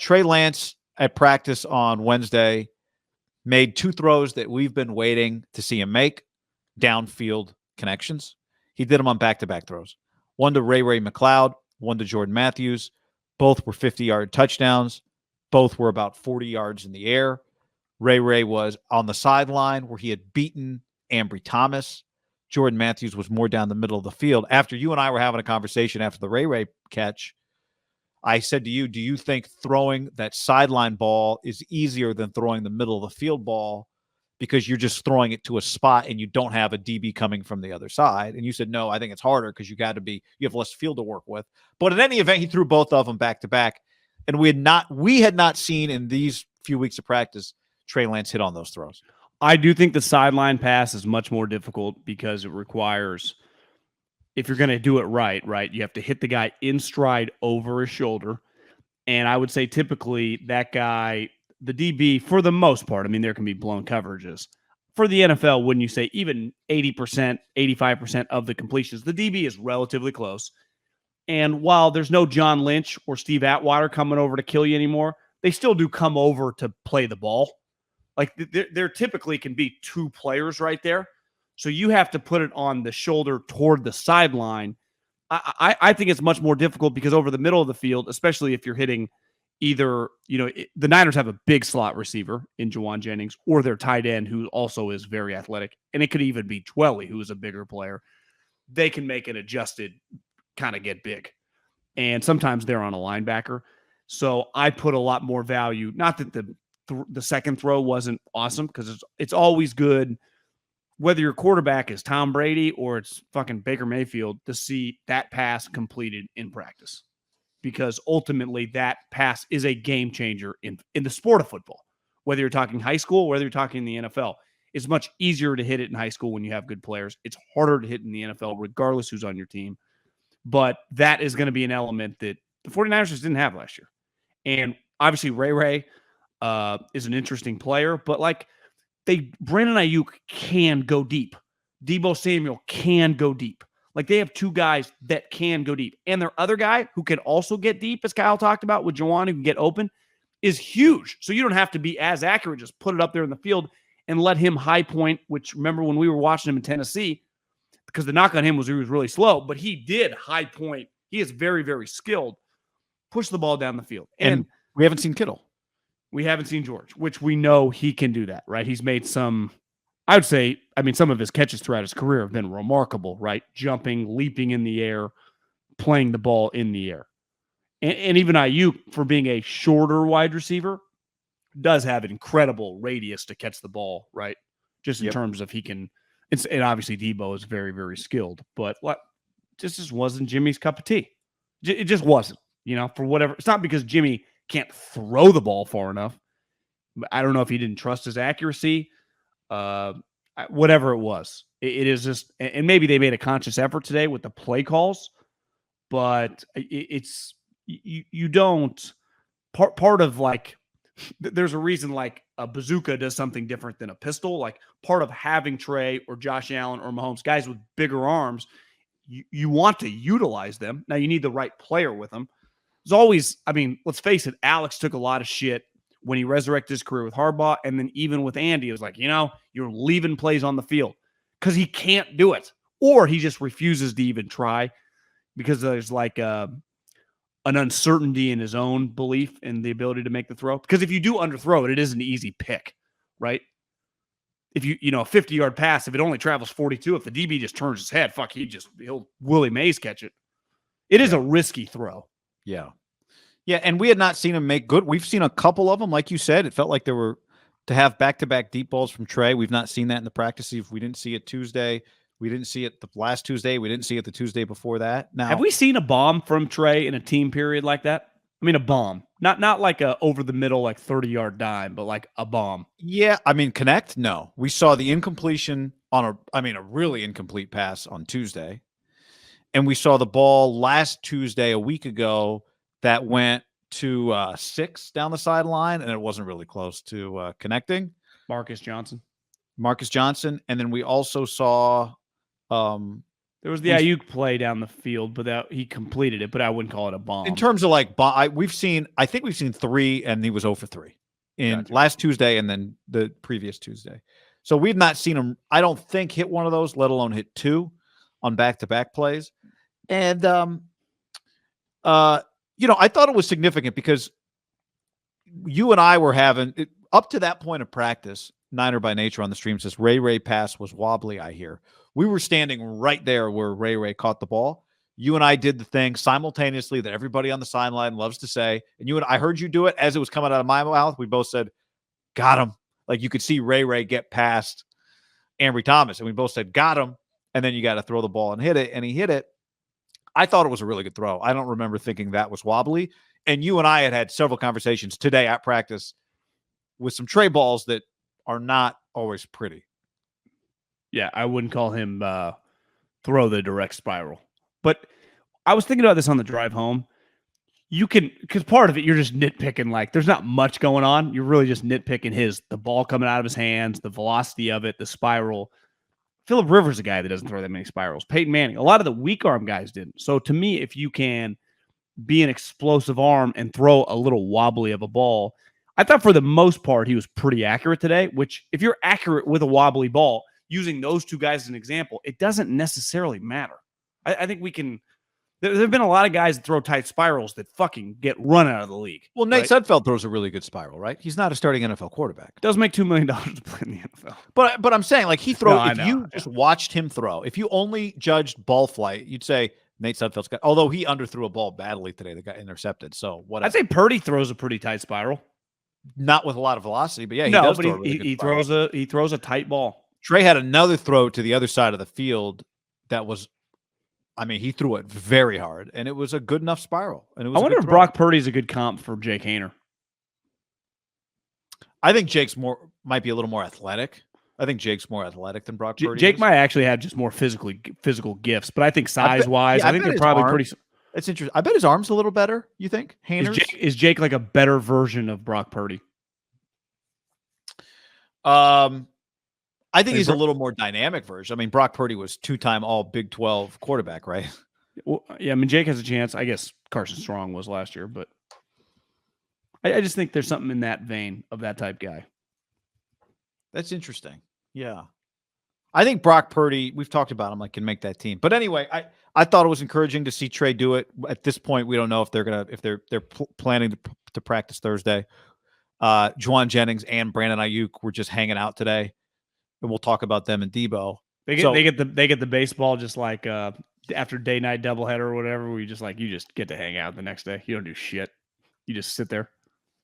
Trey Lance at practice on Wednesday made 2 throws that we've been waiting to see him make, downfield connections. He did them on back-to-back throws. One to Ray McLeod, one to Jordan Matthews. Both were 50-yard touchdowns. Both were about 40 yards in the air. Ray was on the sideline where he had beaten Ambry Thomas. Jordan Matthews was more down the middle of the field. After you and I were having a conversation after the Ray catch, I said to you, do you think throwing that sideline ball is easier than throwing the middle of the field ball because you're just throwing it to a spot and you don't have a DB coming from the other side? And you said, no, I think it's harder because you have less field to work with. But in any event, he threw both of them back to back. And we had not seen in these few weeks of practice Trey Lance hit on those throws. I do think the sideline pass is much more difficult because it requires, if you're going to do it right, you have to hit the guy in stride over his shoulder. And I would say typically that guy, the DB, for the most part, I mean, there can be blown coverages. For the NFL, wouldn't you say even 80%, 85% of the completions, the DB is relatively close. And while there's no John Lynch or Steve Atwater coming over to kill you anymore, they still do come over to play the ball. Like there typically can be 2 players right there. So you have to put it on the shoulder toward the sideline. I think it's much more difficult because over the middle of the field, especially if you're hitting either, the Niners have a big slot receiver in Juwan Jennings or their tight end who also is very athletic. And it could even be Twelly, who is a bigger player. They can make an adjusted kind of get big. And sometimes they're on a linebacker. So I put a lot more value, not that the second throw wasn't awesome because it's always good, whether your quarterback is Tom Brady or it's fucking Baker Mayfield, to see that pass completed in practice, because ultimately that pass is a game changer in the sport of football. Whether you're talking high school, whether you're talking the NFL, it's much easier to hit it in high school when you have good players. It's harder to hit in the NFL regardless who's on your team. But that is going to be an element that the 49ers just didn't have last year. And obviously Ray is an interesting player, but Brandon Ayuk can go deep. Deebo Samuel can go deep. Like, they have 2 guys that can go deep. And their other guy who can also get deep, as Kyle talked about with Juwan, who can get open, is huge. So you don't have to be as accurate. Just put it up there in the field and let him high point, which, remember when we were watching him in Tennessee, because the knock on him was he was really slow, but he did high point. He is very, very skilled. Push the ball down the field. And we haven't seen Kittle. We haven't seen George, which we know he can do that, right? He's made some, I would say, some of his catches throughout his career have been remarkable, right? Jumping, leaping in the air, playing the ball in the air. And even Ayuk, for being a shorter wide receiver, does have an incredible radius to catch the ball, right? Just in terms of he can, and obviously Deebo is very, very skilled, but this just wasn't Jimmy's cup of tea. It just wasn't, for whatever. It's not because Jimmy can't throw the ball far enough. I don't know if he didn't trust his accuracy, whatever it was. It is just, and maybe they made a conscious effort today with the play calls, but it's, you don't, part of there's a reason a bazooka does something different than a pistol. Like, part of having Trey or Josh Allen or Mahomes, guys with bigger arms, you want to utilize them. Now you need the right player with them. There's always, let's face it, Alex took a lot of shit when he resurrected his career with Harbaugh. And then even with Andy, it was like, you're leaving plays on the field because he can't do it. Or he just refuses to even try because there's an uncertainty in his own belief in the ability to make the throw. Because if you do underthrow it, it is an easy pick, right? If a 50-yard pass, if it only travels 42, if the DB just turns his head, he'll Willie Mays catch it. It is a risky throw. Yeah. Yeah, and we had not seen him make good. We've seen a couple of them, like you said. It felt like there were to have back-to-back deep balls from Trey. We've not seen that in the practices. We didn't see it Tuesday. We didn't see it the last Tuesday. We didn't see it the Tuesday before that. Now, have we seen a bomb from Trey in a team period like that? A bomb. Not like a over-the-middle, 30-yard dime, but a bomb. Yeah, connect? No. We saw the incompletion on a really incomplete pass on Tuesday. And we saw the ball last Tuesday, a week ago, that went to 6 down the sideline, and it wasn't really close to connecting. Marcus Johnson. And then we also saw there There was the Ayuk play down the field, but he completed it, but I wouldn't call it a bomb. In terms of like, I think we've seen 3, and he was 0 for 3 in last Tuesday and then the previous Tuesday. So we've not seen him, I don't think, hit one of those, let alone hit 2 on back-to-back plays. And, I thought it was significant because you and I were having up to that point of practice. Niner by Nature on the stream says Ray pass was wobbly. I hear we were standing right there where Ray caught the ball. You and I did the thing simultaneously that everybody on the sideline loves to say. And I heard you do it as it was coming out of my mouth. We both said, "Got him!" Like you could see Ray get past Ambry Thomas, and we both said, "Got him!" And then you got to throw the ball and hit it, and he hit it. I thought it was a really good throw. I don't remember thinking that was wobbly. And you and I had several conversations today at practice with some Trey balls that are not always pretty. Yeah, I wouldn't call him throw the direct spiral. But I was thinking about this on the drive home. Because part of it, you're just nitpicking. Like, there's not much going on. You're really just nitpicking the ball coming out of his hands, the velocity of it, the spiral. Phillip Rivers is a guy that doesn't throw that many spirals. Peyton Manning, a lot of the weak arm guys didn't. So to me, if you can be an explosive arm and throw a little wobbly of a ball, I thought for the most part he was pretty accurate today, which if you're accurate with a wobbly ball, using those two guys as an example, it doesn't necessarily matter. I think we can – there have been a lot of guys that throw tight spirals that fucking get run out of the league. Well, Nate Sudfeld throws a really good spiral, right? He's not a starting NFL quarterback. Does make $2 million to play in the NFL. But I'm saying, like, he throws – you just watched him throw, if you only judged ball flight, you'd say Nate Sudfeld's got – although he underthrew a ball badly today that got intercepted. So whatever. I'd say Purdy throws a pretty tight spiral. Not with a lot of velocity, but yeah, he does throw a really good he throws a tight ball. Trey had another throw to the other side of the field that was, he threw it very hard, and it was a good enough spiral. And it was. I wonder if Brock Purdy's a good comp for Jake Haener. I think Jake's might be a little more athletic. I think Jake's more athletic than Brock Purdy. Jake might actually have just more physical gifts, but I think size-wise, I think they're probably pretty. It's interesting. I bet his arm's a little better. You think? Is Jake like a better version of Brock Purdy? I think he's a little more dynamic version. Brock Purdy was 2-time All Big 12 quarterback, right? Well, yeah, Jake has a chance. I guess Carson Strong was last year, but I just think there's something in that vein of that type guy. That's interesting. Yeah. I think Brock Purdy, we've talked about him, can make that team. But anyway, I thought it was encouraging to see Trey do it. At this point, we don't know if they're planning to practice Thursday. Juwan Jennings and Brandon Ayuk were just hanging out today, and we'll talk about them and Debo. They get the baseball just like after day night doubleheader or whatever. Where you just get to hang out the next day. You don't do shit. You just sit there.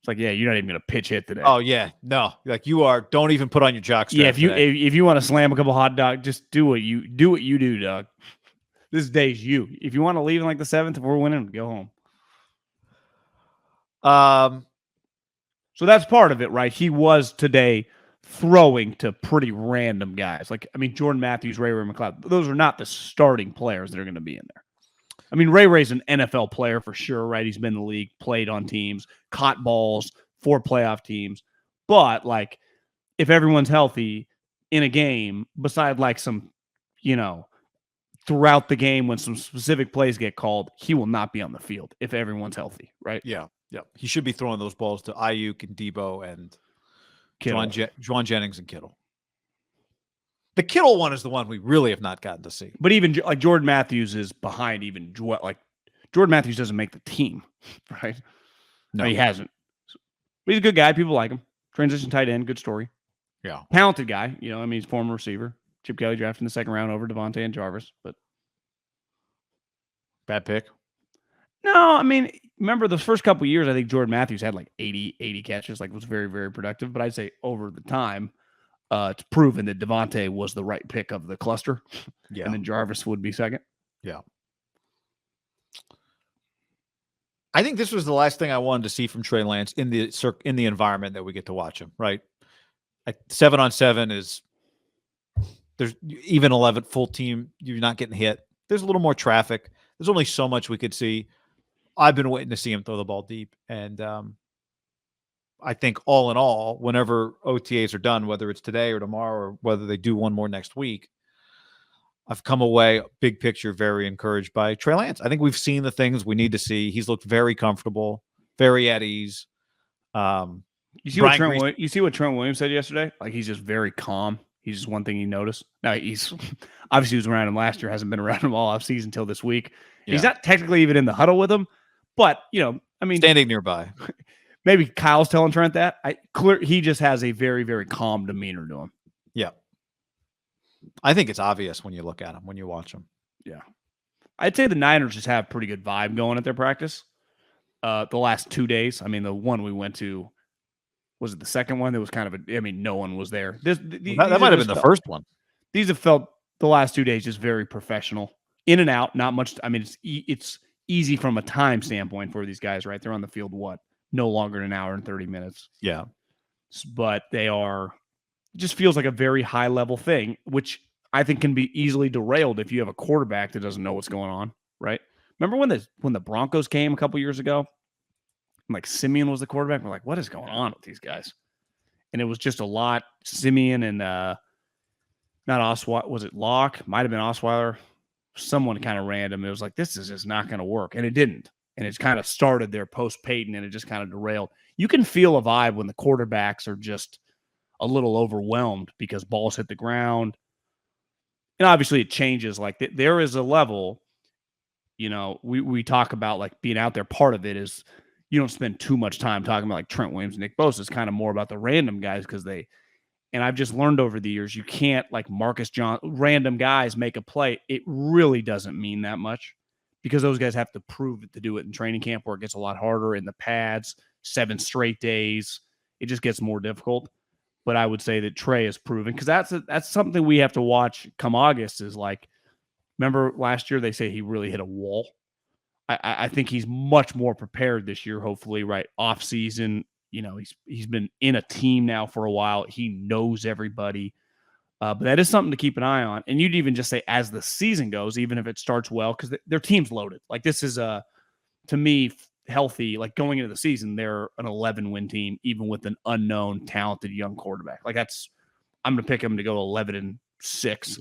It's like, yeah, you're not even gonna pitch hit today. Oh yeah, no, you are. Don't even put on your jockstrap. Yeah, if you want to slam a couple hot dogs, just do what you do, Doug. This day's you. If you want to leave in the 7th, if we're winning, go home. So that's part of it, right? He was today throwing to pretty random guys. Jordan Matthews, Ray McLeod. Those are not the starting players that are going to be in there. Ray's an NFL player for sure, right? He's been in the league, played on teams, caught balls for playoff teams. But, if everyone's healthy in a game, beside, some, throughout the game when some specific plays get called, he will not be on the field if everyone's healthy, right? Yeah. Yeah, he should be throwing those balls to Ayuk and Debo and Juwan Jennings and Kittle. The Kittle one is the one we really have not gotten to see. But even Jordan Matthews is behind even Jordan Matthews doesn't make the team, right? No, he hasn't. But he's a good guy. People like him. Transition tight end, good story. Yeah. Talented guy. He's a former receiver. Chip Kelly drafted in the 2nd round over Devontae and Jarvis. But bad pick? No, remember the first couple of years, I think Jordan Matthews had 80 catches, was very, very productive. But I'd say over the time, it's proven that Devontae was the right pick of the cluster. Yeah. And then Jarvis would be second. Yeah. I think this was the last thing I wanted to see from Trey Lance in the environment that we get to watch him, right? 7-on-7 is there's even 11 full team. You're not getting hit. There's a little more traffic. There's only so much we could see. I've been waiting to see him throw the ball deep. And I think all in all, whenever OTAs are done, whether it's today or tomorrow or whether they do one more next week, I've come away, big picture, very encouraged by Trey Lance. I think we've seen the things we need to see. He's looked very comfortable, very at ease. You see what Trent Williams said yesterday? Like, he's just very calm. He's just one thing he noticed. Now, he's obviously was around him last year, hasn't been around him all offseason until this week. Yeah. He's not technically even in the huddle with him, but standing nearby. Maybe Kyle's telling Trent that. He just has a very, very calm demeanor to him. Yeah. I think it's obvious when you look at him, when you watch him. Yeah. I'd say the Niners just have a pretty good vibe going at their practice. The last 2 days. I mean, the one we went to, was it the second one? There was kind of no one was there. That might have been the first one. These have felt the last 2 days just very professional. In and out, not much. I mean, it's easy from a time standpoint for these guys, right? They're on the field, no longer than an hour and 30 minutes. Yeah. But they are, it just feels like a very high level thing, which I think can be easily derailed if you have a quarterback that doesn't know what's going on, right? Remember when the Broncos came a couple years ago? Like Simeon was the quarterback. We're like, what is going on with these guys? And it was just a lot. Simeon and not Osweiler. Was it Locke? Might have been Osweiler. Someone kind of random. It was like, this is just not going to work. And it didn't. And it's kind of started there post-Peyton, and it just kind of derailed. You can feel a vibe when the quarterbacks are just a little overwhelmed because balls hit the ground. And obviously it changes. Like there is a level, we talk about like being out there. Part of it is you don't spend too much time talking about like Trent Williams and Nick Bosa. It's kind of more about the random guys and I've just learned over the years, you can't like random guys make a play. It really doesn't mean that much because those guys have to prove it to do it in training camp where it gets a lot harder in the pads, 7 straight days. It just gets more difficult. But I would say that Trey is proven because that's something we have to watch come August is like, remember last year they say he really hit a wall. I think he's much more prepared this year, hopefully, right? Off season, he's been in a team now for a while. He knows everybody. But that is something to keep an eye on. And you'd even just say as the season goes, even if it starts well, because their team's loaded. Like this is to me, healthy. Like going into the season, they're an 11-win team, even with an unknown, talented young quarterback. Like I'm going to pick him to go 11-6.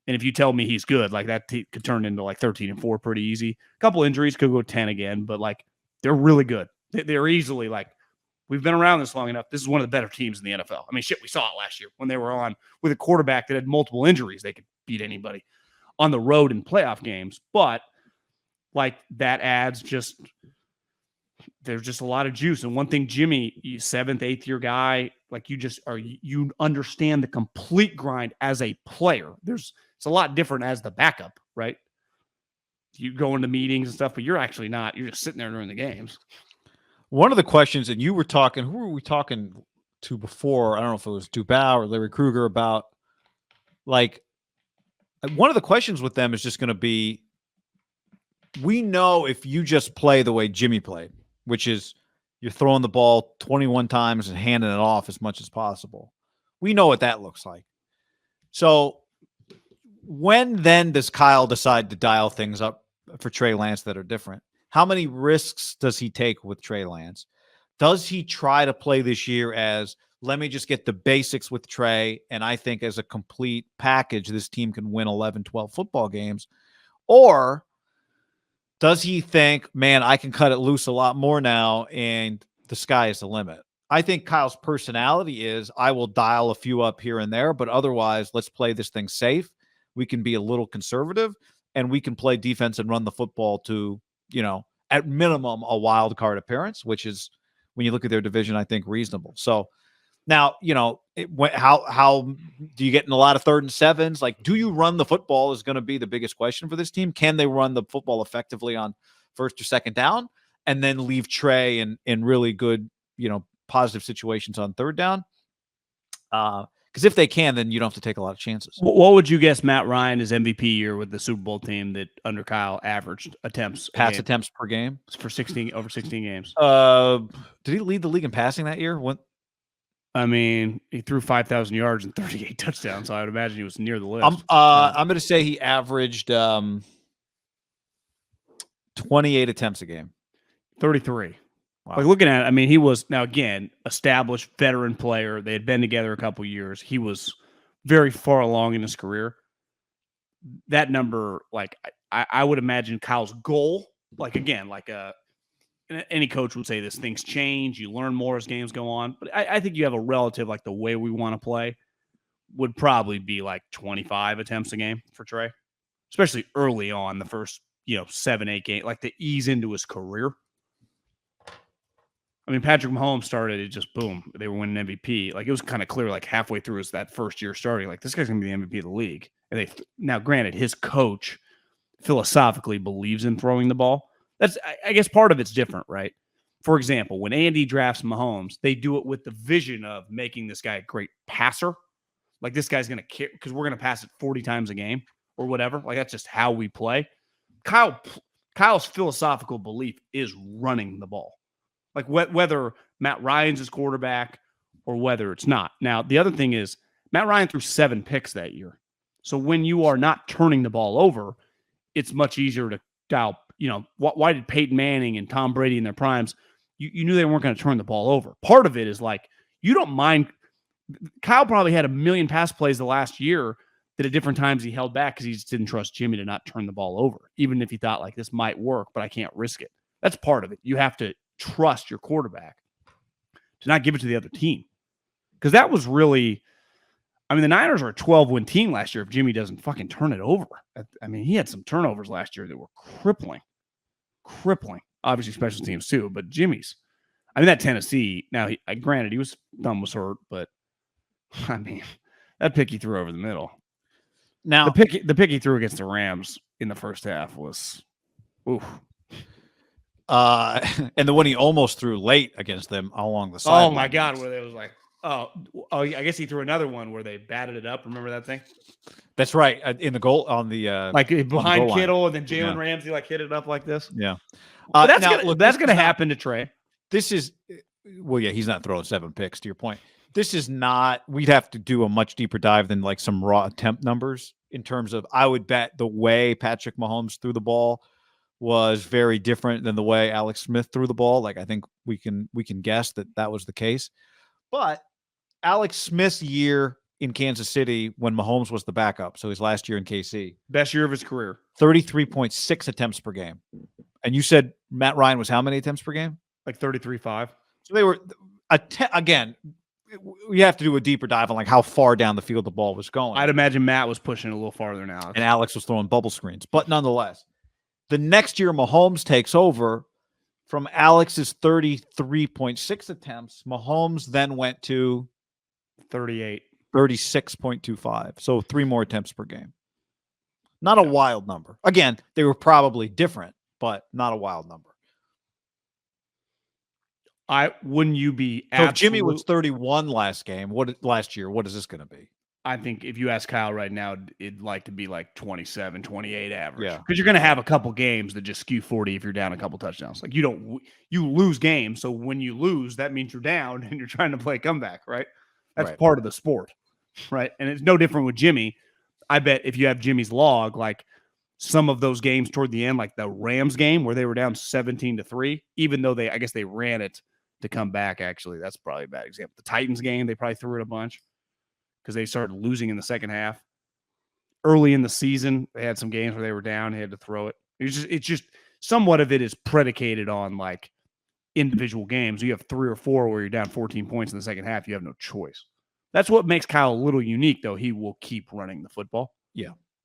And if you tell me he's good, like that could turn into like 13-4 pretty easy. A couple injuries could go 10 again, but like they're really good. They're easily like, we've been around this long enough. This is one of the better teams in the NFL. I mean, shit, we saw it last year when they were on with a quarterback that had multiple injuries. They could beat anybody on the road in playoff games. But like that adds there's just a lot of juice. And one thing, Jimmy, 7th, 8th year guy, like you understand the complete grind as a player. It's a lot different as the backup, right? You go into meetings and stuff, but you're actually not. You're just sitting there during the games. One of the questions, and you were talking, who were we talking to before? I don't know if it was Dubow or Larry Krueger about, like, one of the questions with them is just going to be, we know if you just play the way Jimmy played, which is you're throwing the ball 21 times and handing it off as much as possible. We know what that looks like. So when then does Kyle decide to dial things up for Trey Lance that are different? How many risks does he take with Trey Lance? Does he try to play this year as, let me just get the basics with Trey, and I think as a complete package, this team can win 11, 12 football games? Or does he think, man, I can cut it loose a lot more now, and the sky is the limit? I think Kyle's personality is, I will dial a few up here and there, but otherwise, let's play this thing safe. We can be a little conservative, and we can play defense and run the football to, at minimum, a wild card appearance, which is, when you look at their division, I think reasonable. So now, how do you get in a lot of 3rd and 7s? Like, do you run the football is going to be the biggest question for this team. Can they run the football effectively on 1st or 2nd down and then leave Trey in really good, positive situations on 3rd down? Because if they can, then you don't have to take a lot of chances. What would you guess Matt Ryan is MVP year with the Super Bowl team that under Kyle averaged pass attempts per game for over 16 games? Did he lead the league in passing that year? I mean, he threw 5,000 yards and 38 touchdowns, so I would imagine he was near the list. I'm going to say he averaged 28 attempts a game. 33. Wow. Like looking at it, I mean, he was, now again, established veteran player. They had been together a couple years. He was very far along in his career. that number, like I would imagine Kyle's goal, like again, like any coach would say this, things change, you learn more as games go on. But I think you have a relative, like the way we want to play would probably be like 25 attempts a game for Trey, especially early on the first, 7-8 games, like to ease into his career. I mean, Patrick Mahomes started, it just boom, they were winning MVP. Like it was kind of clear, like halfway through that first year starting, like this guy's gonna be the MVP of the league. And now, granted, his coach philosophically believes in throwing the ball. That's, I guess, part of it's different, right? For example, when Andy drafts Mahomes, they do it with the vision of making this guy a great passer. Like this guy's gonna care because we're gonna pass it 40 times a game or whatever. Like that's just how we play. Kyle's philosophical belief is running the ball. Like whether Matt Ryan's his quarterback or whether it's not. Now, the other thing is Matt Ryan threw 7 picks that year. So when you are not turning the ball over, it's much easier to dial. Why did Peyton Manning and Tom Brady in their primes, you knew they weren't going to turn the ball over. Part of it is like, you don't mind. Kyle probably had a million pass plays the last year that at different times he held back because he just didn't trust Jimmy to not turn the ball over, even if he thought like this might work, but I can't risk it. That's part of it. You have to trust your quarterback to not give it to the other team. Because that was really, I mean, the Niners are a 12-win team last year if Jimmy doesn't fucking turn it over. I mean, he had some turnovers last year that were crippling. Obviously, special teams too, but Jimmy's. I mean, that Tennessee, now, granted, his thumb was hurt, but I mean, that pick he threw over the middle. Now, the pick he threw against the Rams in the first half was, oof. And the one he almost threw late against them along the side. Oh my God, where they was like, oh, I guess he threw another one where they batted it up. Remember that thing? That's right. In the goal on the like behind Kittle, and then Jalen Ramsey like hit it up like this. Yeah, that's gonna happen to Trey. This is, well, yeah, he's not throwing 7 picks. To your point, this is not. We'd have to do a much deeper dive than like some raw attempt numbers in terms of. I would bet the way Patrick Mahomes threw the ball was very different than the way Alex Smith threw the ball. Like I think we can guess that was the case. But Alex Smith's year in Kansas City when Mahomes was the backup, so his last year in KC, best year of his career, 33.6 attempts per game. And you said Matt Ryan was how many attempts per game? Like 33.5. So they were again. We have to do a deeper dive on like how far down the field the ball was going. I'd imagine Matt was pushing a little farther than Alex, and Alex was throwing bubble screens. But nonetheless, the next year Mahomes takes over from Alex's 33.6 attempts. Mahomes then went to 36.25. So 3 more attempts per game. Not a wild number. Again, they were probably different, but not a wild number. Wouldn't you be so if Jimmy was 31 last year, what is this going to be? I think if you ask Kyle right now, it'd like to be like 27, 28 average. Yeah. Because you're going to have a couple games that just skew 40 if you're down a couple touchdowns. Like you lose games. So when you lose, that means you're down and you're trying to play a comeback, right? That's part of the sport, right? And it's no different with Jimmy. I bet if you have Jimmy's log, like some of those games toward the end, like the Rams game where they were down 17-3, even though I guess they ran it to come back. Actually, that's probably a bad example. The Titans game, they probably threw it a bunch because they started losing in the second half. Early in the season, they had some games where they were down, they had to throw it. It's just somewhat of it is predicated on like individual games. You have 3 or 4 where you're down 14 points in the second half. You have no choice. That's what makes Kyle a little unique, though. He will keep running the football. Yeah.